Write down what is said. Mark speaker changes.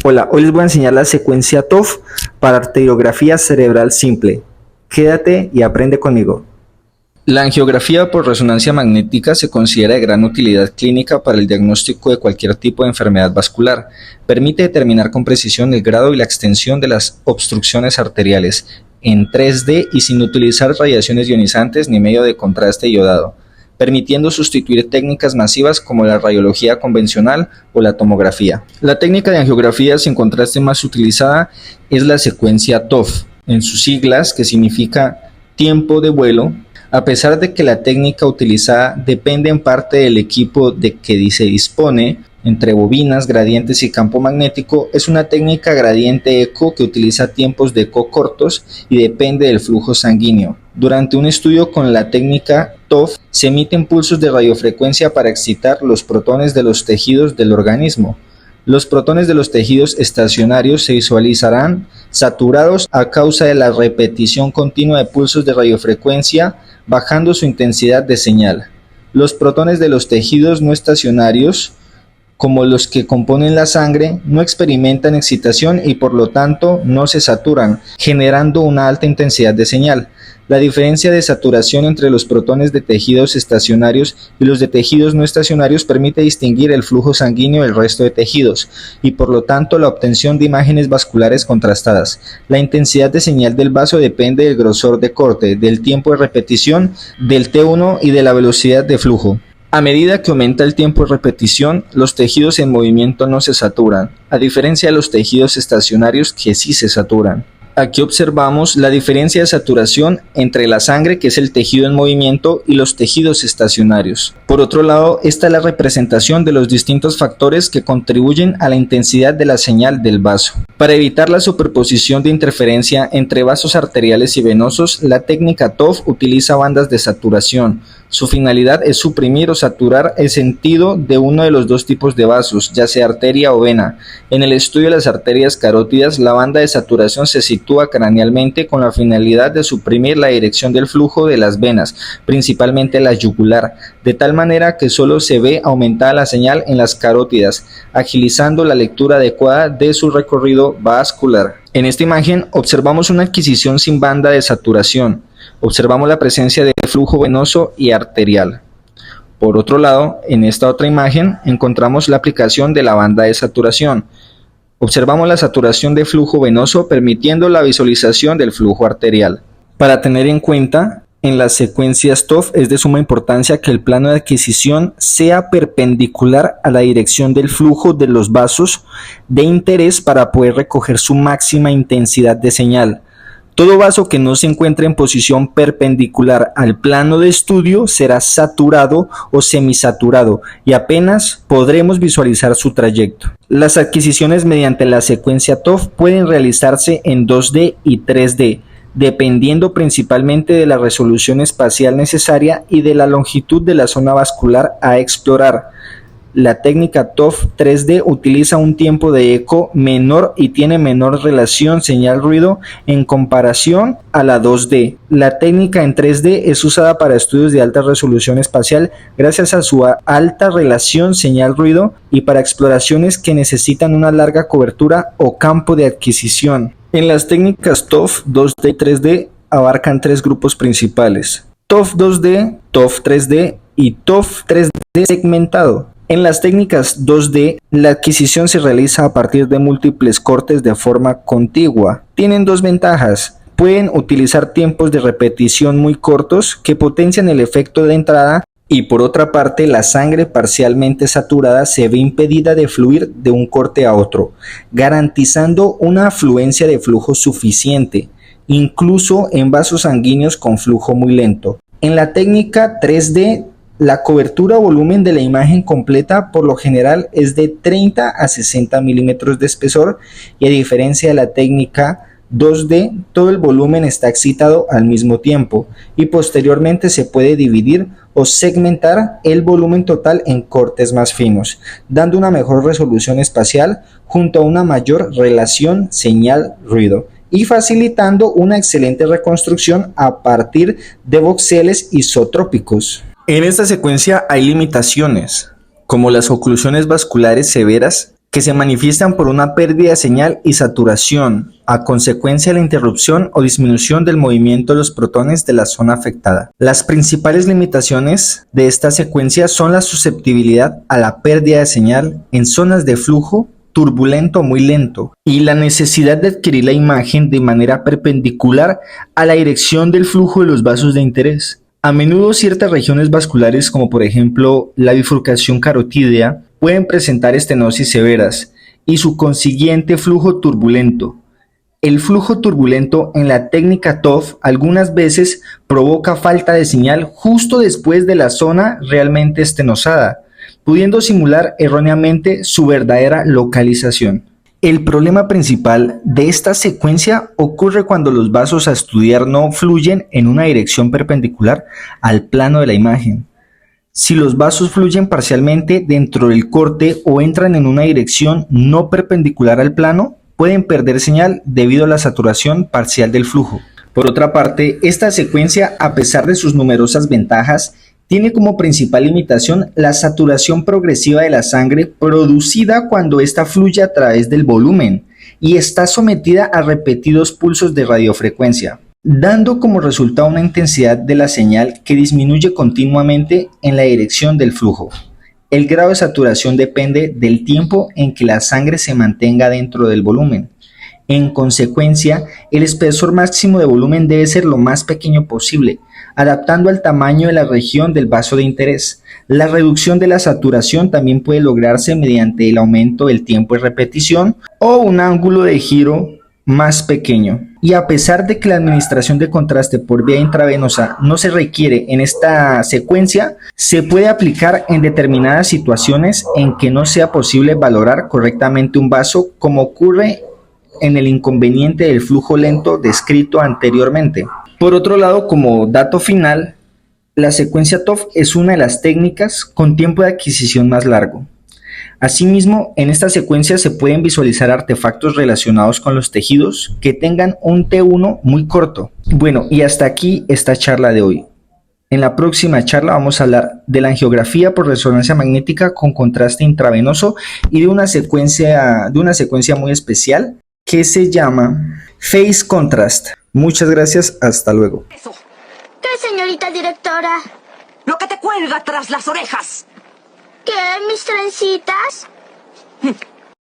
Speaker 1: Hola, hoy les voy a enseñar la secuencia TOF para arteriografía cerebral simple. Quédate y aprende conmigo.
Speaker 2: La angiografía por resonancia magnética se considera de gran utilidad clínica para el diagnóstico de cualquier tipo de enfermedad vascular. Permite determinar con precisión el grado y la extensión de las obstrucciones arteriales en 3D y sin utilizar radiaciones ionizantes ni medio de contraste iodado, permitiendo sustituir técnicas masivas como la radiología convencional o la tomografía. La técnica de angiografía sin contraste más utilizada es la secuencia TOF, en sus siglas, que significa tiempo de vuelo. A pesar de que la técnica utilizada depende en parte del equipo de que se dispone, entre bobinas, gradientes y campo magnético, es una técnica gradiente eco que utiliza tiempos de eco cortos y depende del flujo sanguíneo. Durante un estudio con la técnica TOF se emiten pulsos de radiofrecuencia para excitar los protones de los tejidos del organismo. Los protones de los tejidos estacionarios se visualizarán saturados a causa de la repetición continua de pulsos de radiofrecuencia, bajando su intensidad de señal. Los protones de los tejidos no estacionarios, como los que componen la sangre, no experimentan excitación y por lo tanto no se saturan, generando una alta intensidad de señal. La diferencia de saturación entre los protones de tejidos estacionarios y los de tejidos no estacionarios permite distinguir el flujo sanguíneo del resto de tejidos y por lo tanto la obtención de imágenes vasculares contrastadas. La intensidad de señal del vaso depende del grosor de corte, del tiempo de repetición, del T1 y de la velocidad de flujo. A medida que aumenta el tiempo de repetición, los tejidos en movimiento no se saturan, a diferencia de los tejidos estacionarios que sí se saturan. Aquí observamos la diferencia de saturación entre la sangre, que es el tejido en movimiento, y los tejidos estacionarios. Por otro lado, esta es la representación de los distintos factores que contribuyen a la intensidad de la señal del vaso. Para evitar la superposición de interferencia entre vasos arteriales y venosos, la técnica TOF utiliza bandas de saturación. Su finalidad es suprimir o saturar el sentido de uno de los dos tipos de vasos, ya sea arteria o vena. En el estudio de las arterias carótidas, la banda de saturación se sitúa cranealmente con la finalidad de suprimir la dirección del flujo de las venas, principalmente la yugular, de tal manera que solo se ve aumentada la señal en las carótidas, agilizando la lectura adecuada de su recorrido vascular. En esta imagen observamos una adquisición sin banda de saturación. Observamos la presencia de flujo venoso y arterial. Por otro lado, en esta otra imagen encontramos la aplicación de la banda de saturación. Observamos la saturación de flujo venoso permitiendo la visualización del flujo arterial. Para tener en cuenta, en las secuencias TOF es de suma importancia que el plano de adquisición sea perpendicular a la dirección del flujo de los vasos de interés para poder recoger su máxima intensidad de señal. Todo vaso que no se encuentre en posición perpendicular al plano de estudio será saturado o semisaturado y apenas podremos visualizar su trayecto. Las adquisiciones mediante la secuencia TOF pueden realizarse en 2D y 3D, dependiendo principalmente de la resolución espacial necesaria y de la longitud de la zona vascular a explorar. La técnica TOF 3D utiliza un tiempo de eco menor y tiene menor relación señal-ruido en comparación a la 2D. La técnica en 3D es usada para estudios de alta resolución espacial gracias a su alta relación señal-ruido y para exploraciones que necesitan una larga cobertura o campo de adquisición. En las técnicas TOF 2D y 3D abarcan tres grupos principales: TOF 2D, TOF 3D y TOF 3D segmentado. En las técnicas 2D, la adquisición se realiza a partir de múltiples cortes de forma contigua. Tienen dos ventajas: pueden utilizar tiempos de repetición muy cortos que potencian el efecto de entrada y por otra parte la sangre parcialmente saturada se ve impedida de fluir de un corte a otro, garantizando una afluencia de flujo suficiente, incluso en vasos sanguíneos con flujo muy lento. En la técnica 3D, la cobertura o volumen de la imagen completa por lo general es de 30 a 60 milímetros de espesor y a diferencia de la técnica 2D, todo el volumen está excitado al mismo tiempo y posteriormente se puede dividir o segmentar el volumen total en cortes más finos, dando una mejor resolución espacial junto a una mayor relación señal-ruido y facilitando una excelente reconstrucción a partir de voxeles isotrópicos. En esta secuencia hay limitaciones, como las oclusiones vasculares severas
Speaker 1: que se manifiestan por una pérdida de señal y saturación a consecuencia de la interrupción o disminución del movimiento de los protones de la zona afectada. Las principales limitaciones de esta secuencia son la susceptibilidad a la pérdida de señal en zonas de flujo turbulento o muy lento y la necesidad de adquirir la imagen de manera perpendicular a la dirección del flujo de los vasos de interés. A menudo ciertas regiones vasculares, como por ejemplo la bifurcación carotídea, pueden presentar estenosis severas y su consiguiente flujo turbulento. El flujo turbulento en la técnica TOF algunas veces provoca falta de señal justo después de la zona realmente estenosada, pudiendo simular erróneamente su verdadera localización. El problema principal de esta secuencia ocurre cuando los vasos a estudiar no fluyen en una dirección perpendicular al plano de la imagen. Si los vasos fluyen parcialmente dentro del corte o entran en una dirección no perpendicular al plano, pueden perder señal debido a la saturación parcial del flujo. Por otra parte, esta secuencia, a pesar de sus numerosas ventajas, tiene como principal limitación la saturación progresiva de la sangre producida cuando ésta fluye a través del volumen y está sometida a repetidos pulsos de radiofrecuencia, dando como resultado una intensidad de la señal que disminuye continuamente en la dirección del flujo. El grado de saturación depende del tiempo en que la sangre se mantenga dentro del volumen. En consecuencia, el espesor máximo de volumen debe ser lo más pequeño posible, adaptando al tamaño de la región del vaso de interés. La reducción de la saturación también puede lograrse mediante el aumento del tiempo de repetición o un ángulo de giro más pequeño. Y a pesar de que la administración de contraste por vía intravenosa no se requiere en esta secuencia, se puede aplicar en determinadas situaciones en que no sea posible valorar correctamente un vaso, como ocurre en el inconveniente del flujo lento descrito anteriormente. Por otro lado, como dato final, la secuencia TOF es una de las técnicas con tiempo de adquisición más largo. Asimismo, en esta secuencia se pueden visualizar artefactos relacionados con los tejidos que tengan un T1 muy corto. Bueno, y hasta aquí esta charla de hoy. En la próxima charla vamos a hablar de la angiografía por resonancia magnética con contraste intravenoso y de una secuencia muy especial que se llama Phase Contrast. Muchas gracias, hasta luego.
Speaker 3: Eso,
Speaker 4: ¿Qué, señorita directora?
Speaker 3: lo que te cuelga tras las orejas.
Speaker 4: ¿Qué, mis trencitas?